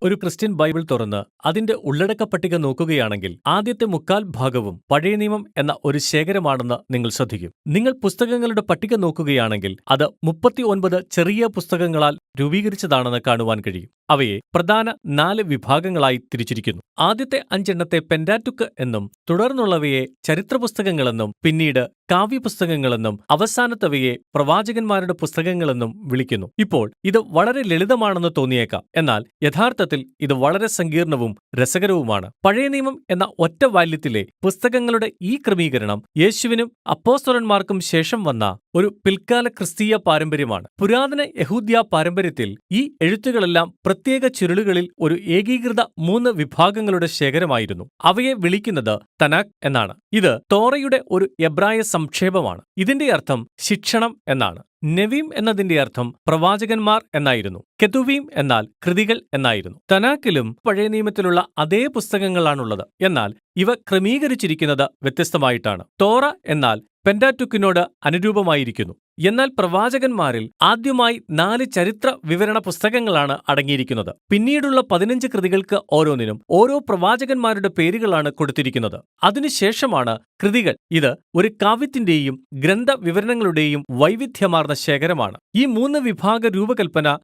ഒരു Christian Bible തുറന്ന് അതിന്റെ ഉള്ളടക്ക പട്ടിക നോക്കുകയാണെങ്കിൽ ആദ്യത്തെ മുക്കാൽ ഭാഗവും പഴയ നിയമം എന്ന ഒരു ശേഖരമാണെന്ന് നിങ്ങൾ ശ്രദ്ധിക്കും. നിങ്ങൾ പുസ്തകങ്ങളുടെ പട്ടിക നോക്കുകയാണെങ്കിൽ അത് 39 ചെറിയ പുസ്തകങ്ങളാൽ രൂപീകരിച്ചതാണെന്ന് കാണുവാൻ കഴിയും. അവയെ പ്രധാന 4 വിഭാഗങ്ങളായി തിരിച്ചിരിക്കുന്നു. ആദ്യത്തെ 5 എണ്ണത്തെ പെന്റാറ്റുക്ക് എന്നും തുടർന്നുള്ളവയെ ചരിത്രപുസ്തകങ്ങളെന്നും പിന്നീട് കാവ്യപുസ്തകങ്ങളെന്നും അവസാനത്തവയെ പ്രവാചകന്മാരുടെ പുസ്തകങ്ങളെന്നും വിളിക്കുന്നു. ഇപ്പോൾ ഇത് വളരെ ലളിതമാണെന്ന് തോന്നിയേക്കാം, എന്നാൽ യഥാർത്ഥത്തിൽ ഇത് വളരെ സങ്കീർണവും രസകരവുമാണ്. പഴയ നിയമം എന്ന ഒറ്റ വാല്യത്തിലെ പുസ്തകങ്ങളുടെ ഈ ക്രമീകരണം യേശുവിനും അപ്പോസ്തലന്മാർക്കും ശേഷം വന്ന ഒരു പിൽക്കാല ക്രിസ്തീയ പാരമ്പര്യമാണ്. പുരാതന യഹൂദ്യ പാരമ്പര്യത്തിൽ ഈ എഴുത്തുകളെല്ലാം പ്രത്യേക ചുരുളുകളിൽ ഒരു ഏകീകൃത 3 വിഭാഗങ്ങളുടെ ശേഖരമായിരുന്നു. അവയെ വിളിക്കുന്നത് തനാഖ് എന്നാണ്. ഇത് തോറയുടെ ഒരു എബ്രായ സംക്ഷേപമാണ്. ഇതിന്റെ അർത്ഥം ശിക്ഷണം എന്നാണ്. നെവീം എന്നതിന്റെ അർത്ഥം പ്രവാചകന്മാർ എന്നായിരുന്നു. കെതുവീം എന്നാൽ കൃതികൾ എന്നായിരുന്നു. തനാക്കിലും പഴയ നിയമത്തിലുള്ള അതേ പുസ്തകങ്ങളാണുള്ളത്, എന്നാൽ ഇവ ക്രമീകരിച്ചിരിക്കുന്നത് വ്യത്യസ്തമായിട്ടാണ്. തോറ എന്നാൽ പെന്റാറ്റുക്കിനോട് അനുരൂപമായിരിക്കുന്നു. എന്നാൽ പ്രവാചകന്മാരിൽ ആദ്യമായി 4 ചരിത്ര വിവരണ പുസ്തകങ്ങളാണ് അടങ്ങിയിരിക്കുന്നത്. പിന്നീടുള്ള 15 കൃതികൾക്ക് ഓരോന്നിനും ഓരോ പ്രവാചകന്മാരുടെ പേരുകളാണ് കൊടുത്തിരിക്കുന്നത്. അതിനുശേഷമാണ് കൃതികൾ. ഇത് ഒരു കാവ്യത്തിന്റെയും ഗ്രന്ഥ വിവരണങ്ങളുടെയും വൈവിധ്യമാർന്ന ശേഖരമാണ്. ഈ 3 വിഭാഗ രൂപകൽപ്പന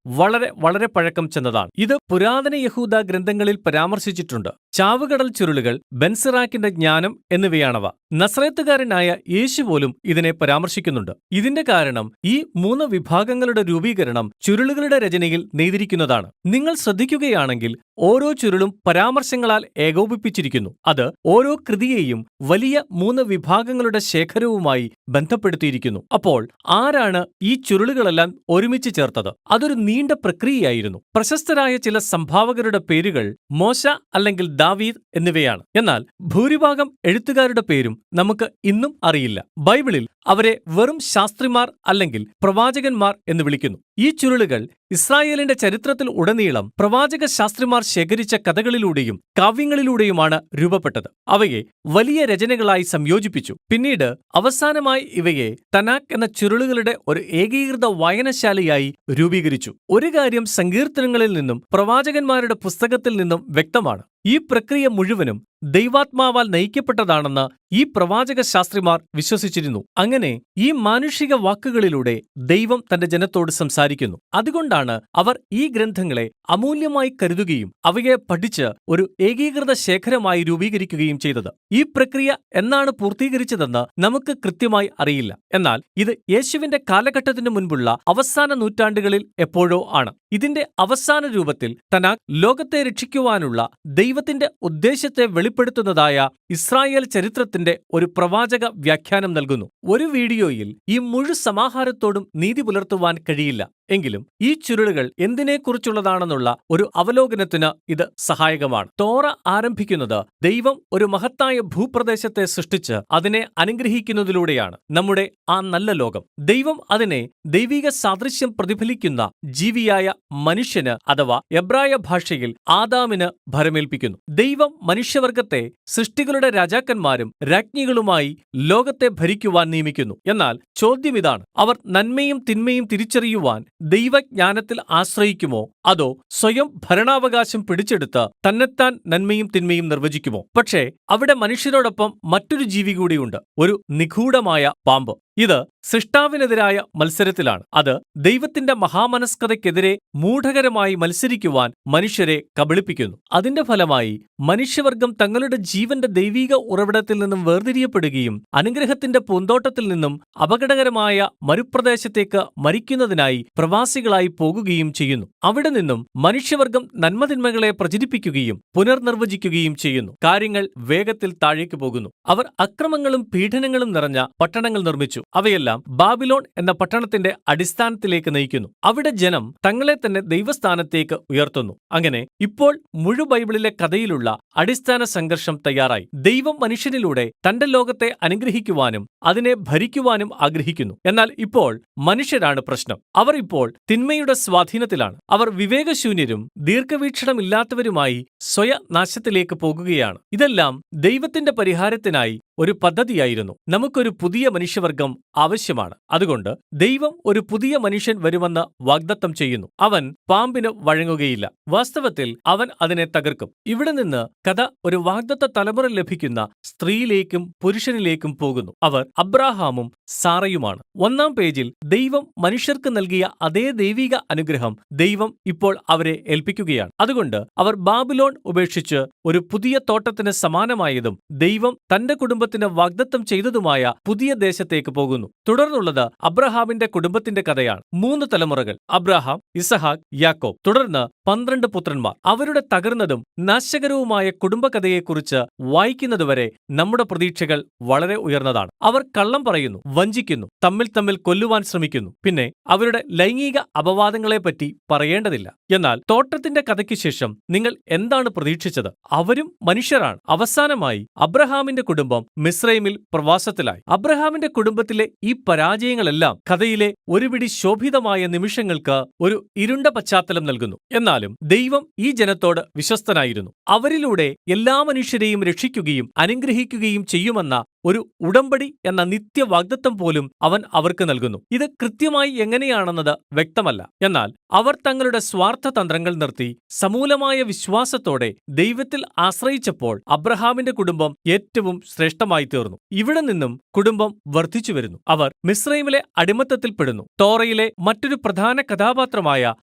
വളരെ പഴക്കം ചെന്നതാണ്. ഇത് പുരാതന യഹൂദ ഗ്രന്ഥങ്ങളിൽ പരാമർശിച്ചിട്ടുണ്ട്. ചാവുകടൽ ചുരുളുകൾ, ബെൻസിറാക്കിന്റെ ജ്ഞാനം എന്നിവയാണവ. നസ്രേത്തുകാരനായ യേശു പോലും ഇതിനെ പരാമർശിക്കുന്നുണ്ട്. ഇതിന്റെ കാരണം ഈ 3 വിഭാഗങ്ങളുടെ രൂപീകരണം ചുരുളുകളുടെ രചനയിൽ നെയ്തിരിക്കുന്നതാണ്. നിങ്ങൾ ശ്രദ്ധിക്കുകയാണെങ്കിൽ ഓരോ ചുരുളും പരാമർശങ്ങളാൽ ഏകോപിപ്പിച്ചിരിക്കുന്നു. അത് ഓരോ കൃതിയെയും വലിയ 3 വിഭാഗങ്ങളുടെ ശേഖരവുമായി ബന്ധപ്പെടുത്തിയിരിക്കുന്നു. അപ്പോൾ ആരാണ് ഈ ചുരുളുകളെല്ലാം ഒരുമിച്ച് ചേർത്തത്? അതൊരു നീണ്ട പ്രക്രിയയായിരുന്നു. പ്രശസ്തരായ ചില സംഭാവകരുടെ പേരുകൾ മോശ അല്ലെങ്കിൽ ദാവീദ് എന്നിവയാണ്. എന്നാൽ ഭൂരിഭാഗം എഴുത്തുകാരുടെ പേരും നമുക്ക് ഇന്നും അറിയില്ല. ബൈബിളിൽ അവരെ വെറും ശാസ്ത്രിമാർ അല്ലെങ്കിൽ പ്രവാചകന്മാർ എന്ന് വിളിക്കുന്നു. ഈ ചുരുളുകൾ ഇസ്രായേലിന്റെ ചരിത്രത്തിൽ ഉടനീളം പ്രവാചക ശാസ്ത്രിമാർ ശേഖരിച്ച കഥകളിലൂടെയും കാവ്യങ്ങളിലൂടെയുമാണ് രൂപപ്പെട്ടത്. അവയെ വലിയ രചനകളായി സംയോജിപ്പിച്ചു. പിന്നീട് അവസാനമായി ഇവയെ തനാഖ് എന്ന ചുരുളുകളുടെ ഒരു ഏകീകൃത വായനശാലയായി രൂപീകരിച്ചു. ഒരു കാര്യം സങ്കീർത്തനങ്ങളിൽ നിന്നും പ്രവാചകന്മാരുടെ പുസ്തകത്തിൽ നിന്നും വ്യക്തമാണ്. ഈ പ്രക്രിയ മുഴുവനും ദൈവാത്മാവാൽ നയിക്കപ്പെട്ടതാണെന്ന് ഈ പ്രവാചക ശാസ്ത്രിമാർ വിശ്വസിച്ചിരുന്നു. അങ്ങനെ ഈ മാനുഷിക വാക്കുകളിലൂടെ ദൈവം തന്റെ ജനത്തോട് സംസാരിക്കുന്നു. അതുകൊണ്ടാണ് അവർ ഈ ഗ്രന്ഥങ്ങളെ അമൂല്യമായി കരുതുകയും അവയെ പഠിച്ച് ഒരു ഏകീകൃത ശേഖരമായി രൂപീകരിക്കുകയും ചെയ്തത്. ഈ പ്രക്രിയ എന്നാണ് പൂർത്തീകരിച്ചതെന്ന് നമുക്ക് കൃത്യമായി അറിയില്ല. എന്നാൽ ഇത് യേശുവിന്റെ കാലഘട്ടത്തിന് മുൻപുള്ള അവസാന നൂറ്റാണ്ടുകളിൽ എപ്പോഴോ ആണ്. ഇതിന്റെ അവസാന രൂപത്തിൽ തനാഖ് ലോകത്തെ രക്ഷിക്കുവാനുള്ള ദൈവത്തിന്റെ ഉദ്ദേശത്തെ വെളിപ്പെടുത്തുന്നതായ ഇസ്രായേൽ ചരിത്രത്തിന്റെ ഒരു പ്രവാചക വ്യാഖ്യാനം നൽകുന്നു. ഒരു വീഡിയോയിൽ ഈ മുഴു സമാഹാരത്തോടും നീതി പുലർത്തുവാൻ കഴിയില്ല. എങ്കിലും ഈ ചുരുളുകൾ എന്തിനെക്കുറിച്ചുള്ളതാണെന്നുള്ള ഒരു അവലോകനത്തിന് ഇത് സഹായകമാണ്. തോറ ആരംഭിക്കുന്നത് ദൈവം ഒരു മഹത്തായ ഭൂപ്രദേശത്തെ സൃഷ്ടിച്ച് അതിനെ അനുഗ്രഹിക്കുന്നതിലൂടെയാണ്. നമ്മുടെ ആ നല്ല ലോകം. ദൈവം അതിനെ ദൈവിക സാദൃശ്യം പ്രതിഫലിക്കുന്ന ജീവിയായ മനുഷ്യന് അഥവാ എബ്രായ ഭാഷയിൽ ആദാമിന് ഭരമേൽപ്പിക്കുന്നു. ദൈവം മനുഷ്യവർഗത്തെ സൃഷ്ടികളുടെ രാജാക്കന്മാരും രാജ്ഞികളുമായി ലോകത്തെ ഭരിക്കുവാൻ നിയമിക്കുന്നു. എന്നാൽ ചോദ്യമിതാണ്, അവർ നന്മയും തിന്മയും തിരിച്ചറിയുവാൻ ദൈവജ്ഞാനത്തിൽ ആശ്രയിക്കുമോ, അതോ സ്വയം ഭരണാവകാശം പിടിച്ചെടുത്ത് തന്നെത്താൻ നന്മയും തിന്മയും നിർവചിക്കുമോ? പക്ഷേ അവിടെ മനുഷ്യരോടൊപ്പം മറ്റൊരു ജീവി കൂടിയുണ്ട്, ഒരു നിഗൂഢമായ പാമ്പ്. ഇത് സൃഷ്ടാവിനെതിരായ മത്സരത്തിലാണ്. അത് ദൈവത്തിന്റെ മഹാമനസ്കതയ്ക്കെതിരെ മൂഢകരമായി മത്സരിക്കുവാൻ മനുഷ്യരെ കബളിപ്പിക്കുന്നു. അതിന്റെ ഫലമായി മനുഷ്യവർഗം തങ്ങളുടെ ജീവന്റെ ദൈവിക ഉറവിടത്തിൽ നിന്നും വേർതിരിയപ്പെടുകയും അനുഗ്രഹത്തിന്റെ പൂന്തോട്ടത്തിൽ നിന്നും അപകടകരമായ മരുപ്രദേശത്തേക്ക് മരിക്കുന്നതിനായി പ്രവാസികളായി പോകുകയും ചെയ്യുന്നു. അവിടെ നിന്നും മനുഷ്യവർഗം നന്മതിന്മകളെ പ്രചരിപ്പിക്കുകയും പുനർനിർവചിക്കുകയും ചെയ്യുന്നു. കാര്യങ്ങൾ വേഗത്തിൽ താഴേക്ക് പോകുന്നു. അവർ അക്രമങ്ങളും പീഡനങ്ങളും നിറഞ്ഞ പട്ടണങ്ങൾ നിർമ്മിച്ചു. അവയെല്ലാം ബാബിലോൺ എന്ന പട്ടണത്തിന്റെ അടിസ്ഥാനത്തിലേക്ക് നയിക്കുന്നു. അവിടെ ജനം തങ്ങളെ തന്നെ ദൈവസ്ഥാനത്തേക്ക് ഉയർത്തുന്നു. അങ്ങനെ ഇപ്പോൾ മുഴു ബൈബിളിലെ കഥയിലുള്ള അടിസ്ഥാന സംഘർഷം തയ്യാറായി. ദൈവം മനുഷ്യനിലൂടെ തന്റെ ലോകത്തെ അനുഗ്രഹിക്കുവാനും അതിനെ ഭരിക്കുവാനും ആഗ്രഹിക്കുന്നു. എന്നാൽ ഇപ്പോൾ മനുഷ്യരാണ് പ്രശ്നം. അവർ ഇപ്പോൾ തിന്മയുടെ സ്വാധീനത്തിലാണ്. അവർ വിവേകശൂന്യരും ദീർഘവീക്ഷണമില്ലാത്തവരുമായി സ്വയനാശത്തിലേക്ക് പോകുകയാണ്. ഇതെല്ലാം ദൈവത്തിന്റെ പരിഹാരത്തിനായി ഒരു പദ്ധതിയായിരുന്നു. നമുക്കൊരു പുതിയ മനുഷ്യവർഗം ആവശ്യമാണ്. അതുകൊണ്ട് ദൈവം ഒരു പുതിയ മനുഷ്യൻ വരുമെന്ന് വാഗ്ദത്തം ചെയ്യുന്നു. അവൻ പാമ്പിന് വഴങ്ങുകയില്ല. വാസ്തവത്തിൽ അവൻ അതിനെ തകർക്കും. ഇവിടെ നിന്ന് കഥ ഒരു വാഗ്ദത്ത തലമുറ ലഭിക്കുന്ന സ്ത്രീയിലേക്കും പുരുഷനിലേക്കും പോകുന്നു. അവർ അബ്രാഹാമും സാറയുമാണ്. 1-ാം പേജിൽ ദൈവം മനുഷ്യർക്ക് നൽകിയ അതേ ദൈവിക അനുഗ്രഹം ദൈവം ഇപ്പോൾ അവരെ ഏൽപ്പിക്കുകയാണ്. അതുകൊണ്ട് അവർ ബാബിലോൺ ഉപേക്ഷിച്ച് ഒരു പുതിയ തോട്ടത്തിന് സമാനമായതും ദൈവം തന്റെ കുടുംബത്തിന് വാഗ്ദത്തം ചെയ്തതുമായ പുതിയ ദേശത്തേക്ക് പോകുന്നു. തുടർന്നുള്ളത് അബ്രഹാമിന്റെ കുടുംബത്തിന്റെ കഥയാണ്. 3 തലമുറകൾ: അബ്രഹാം, ഇസഹാക്ക്, യാക്കോബ്. തുടർന്ന് 12 പുത്രന്മാർ. അവരുടെ തകർന്നതും നാശകരവുമായ കുടുംബകഥയെക്കുറിച്ച് വായിക്കുന്നതുവരെ നമ്മുടെ പ്രതീക്ഷകൾ വളരെ ഉയർന്നതാണ്. അവർ കള്ളം പറയുന്നു, വഞ്ചിക്കുന്നു, തമ്മിൽ കൊല്ലുവാൻ ശ്രമിക്കുന്നു. പിന്നെ അവരുടെ ലൈംഗിക അപവാദങ്ങളെപ്പറ്റി പറയേണ്ടതില്ല. എന്നാൽ തോട്ടത്തിന്റെ കഥയ്ക്ക് ശേഷം നിങ്ങൾ എന്താണ് പ്രതീക്ഷിച്ചത്? അവരും മനുഷ്യരാണ്. അവസാനമായി അബ്രഹാമിന്റെ കുടുംബം മിസ്രൈമിൽ പ്രവാസത്തിലായി. അബ്രഹാമിന്റെ കുടുംബത്തിലെ ഈ പരാജയങ്ങളെല്ലാം കഥയിലെ ഒരുപിടി ശോഭിതമായ നിമിഷങ്ങൾക്ക് ഒരു ഇരുണ്ട പശ്ചാത്തലം നൽകുന്നു. എന്നാലും ദൈവം ഈ ജനത്തോട് വിശ്വസ്തനായിരുന്നു. അവരിലൂടെ എല്ലാ മനുഷ്യരെയും രക്ഷിക്കുകയും അനുഗ്രഹിക്കുകയും ചെയ്യുമെന്ന ഒരു ഉടമ്പടി എന്ന നിത്യവാഗ്ദത്തം പോലും അവൻ അവർക്ക് നൽകുന്നു. ഇത് കൃത്യമായി എങ്ങനെയാണെന്നത് വ്യക്തമല്ല. എന്നാൽ അവർ തങ്ങളുടെ സ്വാർത്ഥ തന്ത്രങ്ങൾ നിർത്തി സമൂലമായ വിശ്വാസത്തോടെ ദൈവത്തിൽ ആശ്രയിച്ചപ്പോൾ അബ്രഹാമിന്റെ കുടുംബം ഏറ്റവും ശ്രേഷ്ഠമായി തീർന്നു. ഇവിടെ നിന്നും കുടുംബം വർദ്ധിച്ചു വരുന്നു. അവർ മിസ്രൈമിലെ അടിമത്തത്തിൽപ്പെടുന്നു. തോറയിലെ മറ്റൊരു പ്രധാന കഥാപാത്രമായ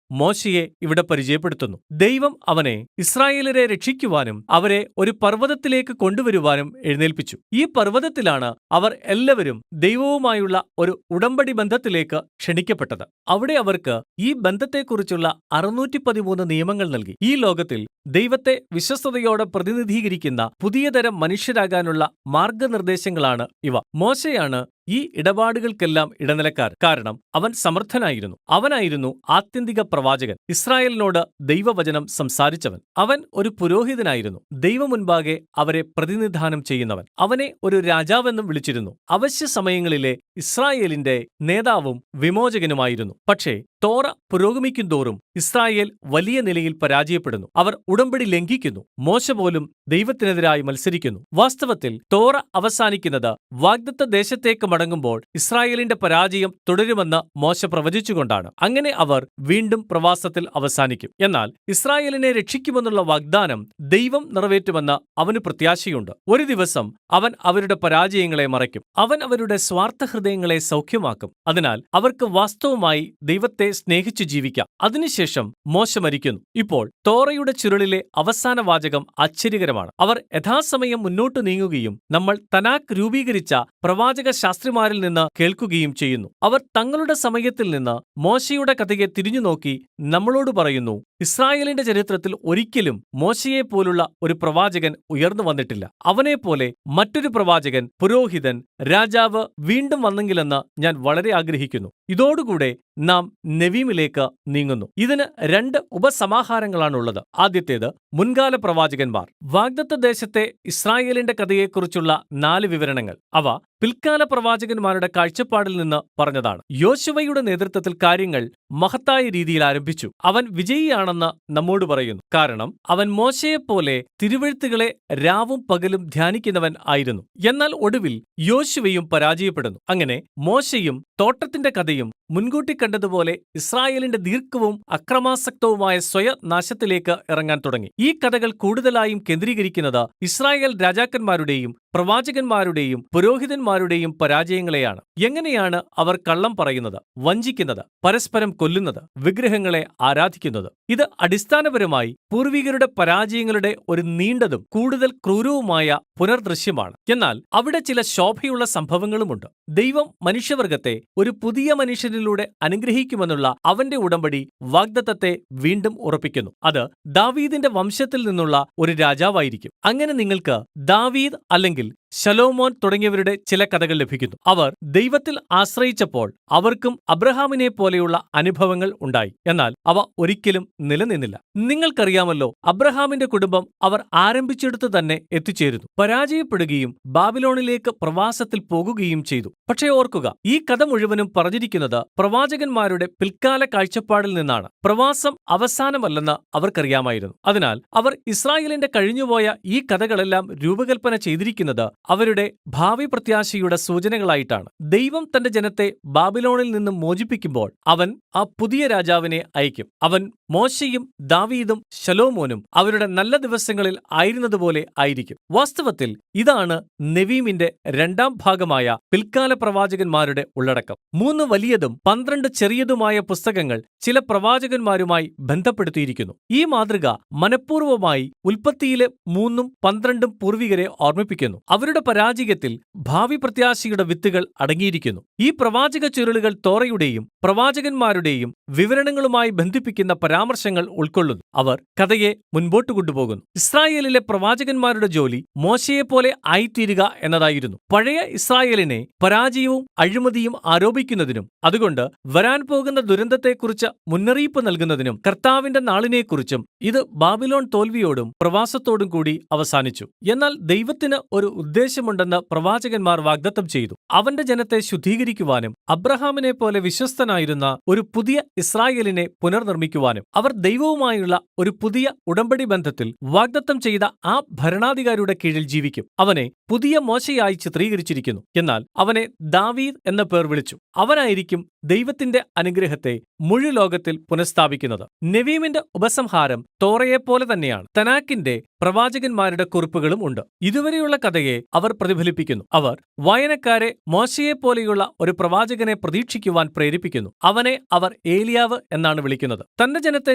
മോശയെ ഇവിടെ പരിചയപ്പെടുത്തുന്നു. ദൈവം അവനെ ഇസ്രായേലരെ രക്ഷിക്കുവാനും അവരെ ഒരു പർവ്വതത്തിലേക്ക് കൊണ്ടുവരുവാനും എഴുന്നേൽപ്പിച്ചു. ഈ പർവ്വതത്തിലാണ് അവർ എല്ലാവരും ദൈവവുമായുള്ള ഒരു ഉടമ്പടി ബന്ധത്തിലേക്ക് ക്ഷണിക്കപ്പെട്ടത്. അവിടെ അവർക്ക് ഈ ബന്ധത്തെക്കുറിച്ചുള്ള 613 നിയമങ്ങൾ നൽകി. ഈ ലോകത്തിൽ ദൈവത്തെ വിശ്വസ്തയോടെ പ്രതിനിധീകരിക്കുന്ന പുതിയ തരം മനുഷ്യരാകാനുള്ള മാർഗനിർദ്ദേശങ്ങളാണ് ഇവ. മോശയാണ് ഈ ഇടപാടുകൾക്കെല്ലാം ഇടനിലക്കാരൻ. കാരണം അവൻ സമർത്ഥനായിരുന്നു. അവനായിരുന്നു ആത്യന്തിക പ്രവാചകൻ, ഇസ്രായേലിനോട് ദൈവവചനം സംസാരിച്ചവൻ. അവൻ ഒരു പുരോഹിതനായിരുന്നു, ദൈവമുൻപാകെ അവരെ പ്രതിനിധാനം ചെയ്യുന്നവൻ. അവനെ ഒരു രാജാവെന്നും വിളിച്ചിരുന്നു. അവശ്യ സമയങ്ങളിലെ ഇസ്രായേലിന്റെ നേതാവും വിമോചകനുമായിരുന്നു. പക്ഷേ തോറ പുരോഗമിക്കുന്തോറും ഇസ്രായേൽ വലിയ നിലയിൽ പരാജയപ്പെടുന്നു. അവർ ഉടമ്പടി ലംഘിക്കുന്നു. മോശ പോലും ദൈവത്തിനെതിരായി മത്സരിക്കുന്നു. വാസ്തവത്തിൽ തോറ അവസാനിക്കുന്നത് വാഗ്ദത്ത ദേശത്തേക്ക് മടങ്ങുമ്പോൾ ഇസ്രായേലിന്റെ പരാജയം തുടരുമെന്ന് മോശ പ്രവചിച്ചുകൊണ്ടാണ്. അങ്ങനെ അവർ വീണ്ടും പ്രവാസത്തിൽ അവസാനിക്കും. എന്നാൽ ഇസ്രായേലിനെ രക്ഷിക്കുമെന്നുള്ള വാഗ്ദാനം ദൈവം നിറവേറ്റുമെന്ന് അവന് പ്രത്യാശയുണ്ട്. ഒരു ദിവസം അവൻ അവരുടെ പരാജയങ്ങളെ മറയ്ക്കും. അവൻ അവരുടെ സ്വാർത്ഥ ഹൃദയങ്ങളെ സൗഖ്യമാക്കും. അതിനാൽ അവർക്ക് വാസ്തവമായി ദൈവത്തെ സ്നേഹിച്ചു ജീവിക്കാം. അതിനുശേഷം മോശ മരിക്കുന്നു. ഇപ്പോൾ തോറയുടെ ചുരുളിലെ അവസാന വാചകം ആശ്ചര്യകരമാണ്. അവർ യഥാസമയം മുന്നോട്ട് നീങ്ങുകയും നമ്മൾ തനാക്ക് രൂപീകരിച്ച പ്രവാചക ശാസ്ത്രിമാരിൽ നിന്ന് കേൾക്കുകയും ചെയ്യുന്നു. അവർ തങ്ങളുടെ സമയത്തിൽ നിന്ന് മോശയുടെ കഥയെ തിരിഞ്ഞുനോക്കി നമ്മളോട് പറയുന്നു, ഇസ്രായേലിന്റെ ചരിത്രത്തിൽ ഒരിക്കലും മോശയെപ്പോലുള്ള ഒരു പ്രവാചകൻ ഉയർന്നു വന്നിട്ടില്ല. അവനെപ്പോലെ മറ്റൊരു പ്രവാചകൻ, പുരോഹിതൻ, രാജാവ് വീണ്ടും വന്നെങ്കിലെന്ന് ഞാൻ വളരെ ആഗ്രഹിക്കുന്നു. ഇതോടുകൂടെ നാം നെവീമിലേക്ക് നീങ്ങുന്നു. ഇതിന് 2 ഉപസമാഹാരങ്ങളാണുള്ളത്. ആദ്യത്തേത് മുൻകാല പ്രവാചകന്മാർ. വാഗ്ദത്ത ദേശത്തെ ഇസ്രായേലിന്റെ കഥയെക്കുറിച്ചുള്ള 4 വിവരണങ്ങൾ. അവ പിൽക്കാല പ്രവാചകന്മാരുടെ കാഴ്ചപ്പാടിൽ നിന്ന് പറഞ്ഞതാണ്. യോശുവയുടെ നേതൃത്വത്തിൽ കാര്യങ്ങൾ മഹത്തായ രീതിയിൽ ആരംഭിച്ചു. അവൻ വിജയിയാണെന്ന് നമ്മോട് പറയുന്നു. കാരണം അവൻ മോശയെപ്പോലെ തിരുവെഴുത്തുകളെ രാവും പകലും ധ്യാനിക്കുന്നവൻ ആയിരുന്നു. എന്നാൽ ഒടുവിൽ യോശുവയും പരാജയപ്പെടുന്നു. അങ്ങനെ മോശയും തോട്ടത്തിന്റെ കഥയും മുൻകൂട്ടി കണ്ടതുപോലെ ഇസ്രായേലിന്റെ ദീർഘവും അക്രമാസക്തവുമായ സ്വയനാശത്തിലേക്ക് ഇറങ്ങാൻ തുടങ്ങി. ഈ കഥകൾ കൂടുതലായും കേന്ദ്രീകരിക്കുന്നത് ഇസ്രായേൽ രാജാക്കന്മാരുടെയും പ്രവാചകന്മാരുടെയും പുരോഹിതന്മാരുടെയും പരാജയങ്ങളെയാണ്. എങ്ങനെയാണ് അവർ കള്ളം പറയുന്നത്, വഞ്ചിക്കുന്നത്, പരസ്പരം കൊല്ലുന്നത്, വിഗ്രഹങ്ങളെ ആരാധിക്കുന്നത്? ഇത് അടിസ്ഥാനപരമായി പൂർവികരുടെ പരാജയങ്ങളുടെ ഒരു നീണ്ടതും കൂടുതൽ ക്രൂരവുമായ പുനർദൃശ്യമാണ്. എന്നാൽ അവിടെ ചില ശോഭയുള്ള സംഭവങ്ങളുമുണ്ട്. ദൈവം മനുഷ്യവർഗത്തെ ഒരു പുതിയ മനുഷ്യനിലൂടെ അനുഗ്രഹിക്കുമെന്നുള്ള അവന്റെ ഉടമ്പടി വാഗ്ദത്തത്തെ വീണ്ടും ഉറപ്പിക്കുന്നു. അത് ദാവീദിന്റെ വംശത്തിൽ നിന്നുള്ള ഒരു രാജാവായിരിക്കും. അങ്ങനെ നിങ്ങൾക്ക് ദാവീദ് അല്ലെങ്കിൽ ശലോമോൻ തുടങ്ങിയവരുടെ ചില കഥകൾ ലഭിക്കുന്നു. അവർ ദൈവത്തിൽ ആശ്രയിച്ചപ്പോൾ അവർക്കും അബ്രഹാമിനെ പോലെയുള്ള അനുഭവങ്ങൾ ഉണ്ടായി. എന്നാൽ അവ ഒരിക്കലും നിലനിന്നില്ല. നിങ്ങൾക്കറിയാമല്ലോ, അബ്രഹാമിന്റെ കുടുംബം അവർ ആരംഭിച്ചെടുത്ത് തന്നെ എത്തിച്ചേരുന്നു. പരാജയപ്പെടുകയും ബാബിലോണിലേക്ക് പ്രവാസത്തിൽ പോകുകയും ചെയ്തു. പക്ഷേ ഓർക്കുക, ഈ കഥ മുഴുവനും പറഞ്ഞിരിക്കുന്നത് പ്രവാചകന്മാരുടെ പിൽക്കാല കാഴ്ചപ്പാടിൽ നിന്നാണ്. പ്രവാസം അവസാനമല്ലെന്ന് അവർക്കറിയാമായിരുന്നു. അതിനാൽ അവർ ഇസ്രായേലിന്റെ കഴിഞ്ഞുപോയ ഈ കഥകളെല്ലാം രൂപകൽപ്പന ചെയ്തിരിക്കുന്നത് അവരുടെ ഭാവി പ്രത്യാശയുടെ സൂചനകളായിട്ടാണ്. ദൈവം തന്റെ ജനത്തെ ബാബിലോണിൽ നിന്നും മോചിപ്പിക്കുമ്പോൾ അവൻ ആ പുതിയ രാജാവിനെ അയക്കും. അവൻ മോശയും ദാവീദും ശലോമോനും അവരുടെ നല്ല ദിവസങ്ങളിൽ ആയിരുന്നതുപോലെ ആയിരിക്കും. വാസ്തവത്തിൽ ഇതാണ് നെവീമിന്റെ രണ്ടാം ഭാഗമായ പിൽക്കാല പ്രവാചകന്മാരുടെ ഉള്ളടക്കം. 3 വലിയതും 12 ചെറിയതുമായ പുസ്തകങ്ങൾ ചില പ്രവാചകന്മാരുമായി ബന്ധപ്പെടുത്തിയിരിക്കുന്നു. ഈ മാതൃക മനഃപൂർവ്വമായി ഉൽപ്പത്തിയിലെ 3ഉം 12ഉം പൂർവികരെ ഓർമ്മിപ്പിക്കുന്നു. അവരുടെ പരാജയത്തിൽ ഭാവി പ്രത്യാശയുടെ വിത്തുകൾ അടങ്ങിയിരിക്കുന്നു. ഈ പ്രവാചക ചുരുളുകൾ തോറയുടെയും പ്രവാചകന്മാരുടെയും വിവരണങ്ങളുമായി ബന്ധിപ്പിക്കുന്ന പരാമർശങ്ങൾ ഉൾക്കൊള്ളുന്നു. അവർ കഥയെ മുൻപോട്ട് കൊണ്ടുപോകുന്നു. ഇസ്രായേലിലെ പ്രവാചകന്മാരുടെ ജോലി മോശയെപ്പോലെ ആയിത്തീരുക എന്നതായിരുന്നു. പഴയ ഇസ്രായേലിനെ പരാജയവും അഴിമതിയും ആരോപിക്കുന്നതിനും അതുകൊണ്ട് വരാൻ പോകുന്ന ദുരന്തത്തെക്കുറിച്ച് മുന്നറിയിപ്പ് നൽകുന്നതിനും കർത്താവിന്റെ നാളിനെക്കുറിച്ചും ഇത് ബാബിലോൺ തോൽവിയോടും പ്രവാസത്തോടും കൂടി അവസാനിച്ചു. എന്നാൽ ദൈവത്തിന് ഒരു ഉദ്ദേശമുണ്ടെന്ന് പ്രവാചകന്മാർ വാഗ്ദത്തം ചെയ്തു. അവന്റെ ജനത്തെ ശുദ്ധീകരിക്കുവാനും അബ്രഹാമിനെ പോലെ വിശ്വസ്തനായിരുന്ന ഒരു പുതിയ ഇസ്രായേലിനെ പുനർനിർമ്മിക്കുവാനും അവർ ദൈവവുമായുള്ള ഒരു പുതിയ ഉടമ്പടി ബന്ധത്തിൽ വാഗ്ദത്തം ചെയ്ത ആ ഭരണാധികാരിയുടെ കീഴിൽ ജീവിക്കും. അവനെ പുതിയ മോശയായി ചിത്രീകരിച്ചിരിക്കുന്നു. എന്നാൽ അവനെ ദാവീദ് എന്ന പേർ വിളിച്ചു. അവനായിരിക്കും ദൈവത്തിന്റെ അനുഗ്രഹത്തെ മുഴു ലോകത്തിൽ പുനഃസ്ഥാപിക്കുന്നത്. നെവീമിന്റെ ഉപസംഹാരം തോറയെപ്പോലെ തന്നെയാണ്. തനാക്കിന്റെ പ്രവാചകന്മാരുടെ കുറിപ്പുകളും ഉണ്ട്. ഇതുവരെയുള്ള കഥയെ അവർ പ്രതിഫലിപ്പിക്കുന്നു. അവർ വായനക്കാരെ മോശയെപ്പോലെയുള്ള ഒരു പ്രവാചകനെ പ്രതീക്ഷിക്കുവാൻ പ്രേരിപ്പിക്കുന്നു. അവനെ അവർ ഏലിയാവ് എന്നാണ് വിളിക്കുന്നത്. തന്റെ ജനത്തെ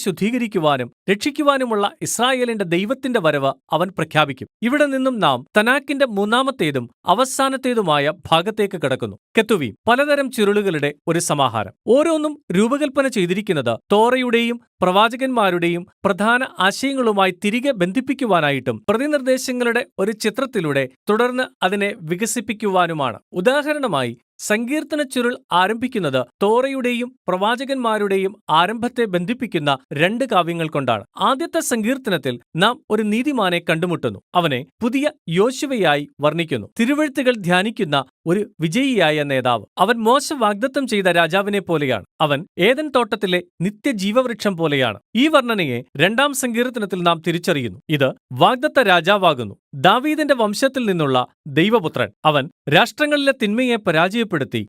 ശുദ്ധീകരിക്കുവാനും രക്ഷിക്കുവാനുമുള്ള ഇസ്രായേലിന്റെ ദൈവത്തിന്റെ വരവ് അവൻ പ്രഖ്യാപിക്കും. ഇവിടെ നിന്നും നാം തനാക്കിന്റെ 3ാമത്തേതും അവസാനത്തേതുമായ ഭാഗത്തേക്ക് കടക്കുന്നു. കെത്തുവീം, പലതരം ചുരുളുകളുടെ ഒരു സമാഹാരം. ഓരോന്നും രൂപകൽപ്പന ചെയ്തിരിക്കുന്നത് തോറയുടെയും പ്രവാചകന്മാരുടെയും പ്രധാന ആശയങ്ങളുമായി തിരികെ ബന്ധിപ്പിക്കുവാനായിട്ടും പ്രതിനിർദ്ദേശങ്ങളുടെ ഒരു ചിത്രത്തിലൂടെ തുടർന്ന് അതിനെ വികസിപ്പിക്കുവാനുമാണ്. ഉദാഹരണമായി സങ്കീർത്തന ചുരുൾ ആരംഭിക്കുന്നത് തോറയുടെയും പ്രവാചകന്മാരുടെയും ആരംഭത്തെ ബന്ധിപ്പിക്കുന്ന 2 കാവ്യങ്ങൾ കൊണ്ടാണ്. ആദ്യത്തെ സങ്കീർത്തനത്തിൽ നാം ഒരു നീതിമാനെ കണ്ടുമുട്ടുന്നു. അവനെ പുതിയ യോശുവയായി വർണ്ണിക്കുന്നു. തിരുവെഴുത്തുകൾ ധ്യാനിക്കുന്ന ഒരു വിജയിയായ നേതാവ്. അവൻ മോശ വാഗ്ദത്തം ചെയ്ത രാജാവിനെ പോലെയാണ്. അവൻ ഏദൻ തോട്ടത്തിലെ നിത്യജീവവൃക്ഷം പോലെയാണ്. ഈ വർണ്ണനയെ 2ാം സങ്കീർത്തനത്തിൽ നാം തിരിച്ചറിയുന്നു. ഇത് വാഗ്ദത്ത രാജാവാകുന്നു, ദാവീദിന്റെ വംശത്തിൽ നിന്നുള്ള ദൈവപുത്രൻ. അവൻ രാഷ്ട്രങ്ങളിലെ തിന്മയെ പരാജയപ്പെടുത്തി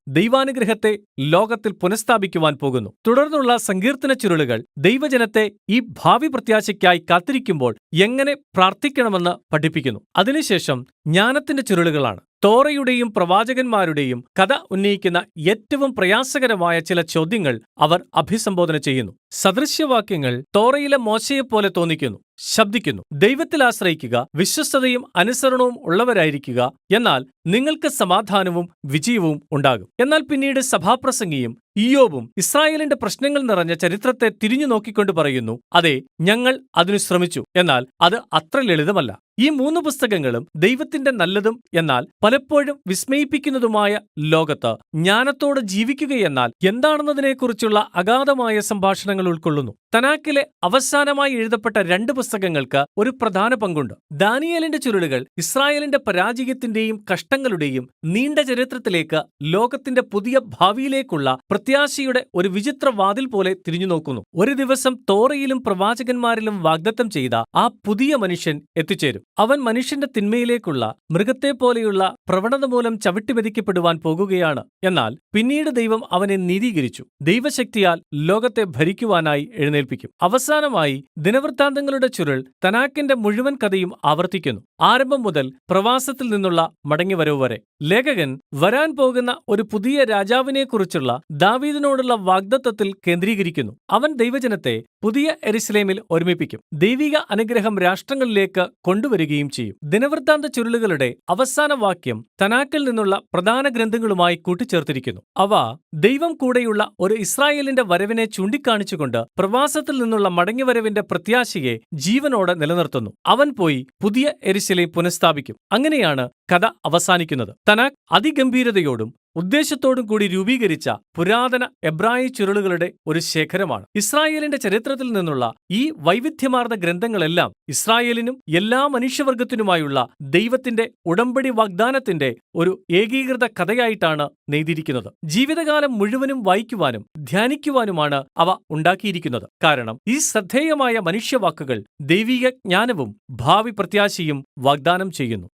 ദൈവാനുഗ്രഹത്തെ ലോകത്തിൽ പുനഃസ്ഥാപിക്കുവാൻ പോകുന്നു. തുടർന്നുള്ള സങ്കീർത്തന ചുരുളുകൾ ദൈവജനത്തെ ഈ ഭാവി പ്രത്യാശയ്ക്കായി കാത്തിരിക്കുമ്പോൾ എങ്ങനെ പ്രാർത്ഥിക്കണമെന്ന് പഠിപ്പിക്കുന്നു. അതിനുശേഷം ജ്ഞാനത്തിന്റെ ചുരുളുകളാണ്. തോറയുടെയും പ്രവാചകന്മാരുടെയും കഥ ഉന്നയിക്കുന്ന ഏറ്റവും പ്രയാസകരമായ ചില ചോദ്യങ്ങൾ അവർ അഭിസംബോധന ചെയ്യുന്നു. സദൃശ്യവാക്യങ്ങൾ തോറയിലെ മോശയെപ്പോലെ തോന്നിക്കുന്നു, ശബ്ദിക്കുന്നു. ദൈവത്തിൽ ആശ്രയിക്കുക, വിശ്വസ്തതയും അനുസരണവും ഉള്ളവരായിരിക്കുക, എന്നാൽ നിങ്ങൾക്ക് സമാധാനവും വിജയവും ഉണ്ടാകും. എന്നാൽ പിന്നീട് സഭാപ്രസംഗിയും ഇയ്യോബും ഇസ്രായേലിന്റെ പ്രശ്നങ്ങൾ നിറഞ്ഞ ചരിത്രത്തെ തിരിഞ്ഞു നോക്കിക്കൊണ്ട് പറയുന്നു, അതെ, ഞങ്ങൾ അതിനു ശ്രമിച്ചു, എന്നാൽ അത് അത്ര ലളിതമല്ല. ഈ 3 പുസ്തകങ്ങളും ദൈവത്തിന്റെ നല്ലതും എന്നാൽ പലപ്പോഴും വിസ്മയിപ്പിക്കുന്നതുമായ ലോകത്ത് ജ്ഞാനത്തോടെ ജീവിക്കുകയെന്നാൽ എന്താണെന്നതിനെക്കുറിച്ചുള്ള അഗാധമായ സംഭാഷണങ്ങൾ ഉൾക്കൊള്ളുന്നു. തനാക്കിലെ അവസാനമായി എഴുതപ്പെട്ട 2 പുസ്തകങ്ങൾക്ക് ഒരു പ്രധാന പങ്കുണ്ട്. ദാനിയേലിന്റെ ചുരുളുകൾ ഇസ്രായേലിന്റെ പരാജയത്തിന്റെയും കഷ്ടങ്ങളുടെയും നീണ്ട ചരിത്രത്തിലേക്ക് ലോകത്തിന്റെ പുതിയ ഭാവിയിലേക്കുള്ള പ്രത്യാശയുടെ ഒരു വിചിത്ര വാതിൽ പോലെ തിരിഞ്ഞു നോക്കുന്നു. ഒരു ദിവസം തോറയിലും പ്രവാചകന്മാരിലും വാഗ്ദത്തം ചെയ്ത ആ പുതിയ മനുഷ്യൻ എത്തിച്ചേരും. അവൻ മനുഷ്യന്റെ തിന്മയിലേക്കുള്ള മൃഗത്തെപ്പോലെയുള്ള പ്രവണത മൂലം ചവിട്ടിമെതിക്കപ്പെടുവാൻ പോകുകയാണ്. എന്നാൽ പിന്നീട് ദൈവം അവനെ നീതീകരിച്ചു ദൈവശക്തിയാൽ ലോകത്തെ ഭരിക്കുവാനായി എഴുന്നേൽപ്പിക്കും. അവസാനമായി ദിനവൃത്താന്തങ്ങളുടെ ചുരുൾ തനാക്കിന്റെ മുഴുവൻ കഥയും ആവർത്തിക്കുന്നു, ആരംഭം മുതൽ പ്രവാസത്തിൽ നിന്നുള്ള മടങ്ങിവരവ് വരെ. ലേഖകൻ വരാൻ പോകുന്ന ഒരു പുതിയ രാജാവിനെക്കുറിച്ചുള്ള ദാവീദിനോടുള്ള വാഗ്ദത്തത്തിൽ കേന്ദ്രീകരിക്കുന്നു. അവൻ ദൈവജനത്തെ പുതിയ യെരുശലേമിൽ ഒരുമിപ്പിക്കും. ദൈവിക അനുഗ്രഹം രാഷ്ട്രങ്ങളിലേക്ക് കൊണ്ടുവരികയും ചെയ്യും. ദിനവൃത്താന്ത ചുരുളുകളുടെ അവസാന വാക്യം തനാക്കിൽ നിന്നുള്ള പ്രധാന ഗ്രന്ഥങ്ങളുമായി കൂട്ടിച്ചേർത്തിരിക്കുന്നു. അവ ദൈവം കൂടെയുള്ള ഒരു ഇസ്രായേലിന്റെ വരവിനെ ചൂണ്ടിക്കാണിച്ചുകൊണ്ട് പ്രവാസത്തിൽ നിന്നുള്ള മടങ്ങിവരവിന്റെ പ്രത്യാശയെ ജീവനോടെ നിലനിർത്തുന്നു. അവൻ പോയി പുതിയ യെരുശലേം പുനഃസ്ഥാപിക്കും. അങ്ങനെയാണ് കഥ അവസാനിക്കുന്നത്. തനാക്ക് അതിഗംഭീരതയോടും ഉദ്ദേശത്തോടും കൂടി രൂപീകരിച്ച പുരാതന എബ്രായ ചുരുളുകളുടെ ഒരു ശേഖരമാണ്. ഇസ്രായേലിന്റെ ചരിത്രത്തിൽ നിന്നുള്ള ഈ വൈവിധ്യമാർന്ന ഗ്രന്ഥങ്ങളെല്ലാം ഇസ്രായേലിനും എല്ലാ മനുഷ്യവർഗത്തിനുമായുള്ള ദൈവത്തിന്റെ ഉടമ്പടി വാഗ്ദാനത്തിന്റെ ഒരു ഏകീകൃത കഥയായിട്ടാണ് നെയ്തിരിക്കുന്നത്. ജീവിതകാലം മുഴുവനും വായിക്കുവാനും ധ്യാനിക്കുവാനുമാണ് അവ ഉണ്ടാക്കിയിരിക്കുന്നത്. കാരണം ഈ ശ്രദ്ധേയമായ മനുഷ്യവാക്കുകൾ ദൈവിക ജ്ഞാനവും ഭാവി പ്രത്യാശയും വാഗ്ദാനം ചെയ്യുന്നു.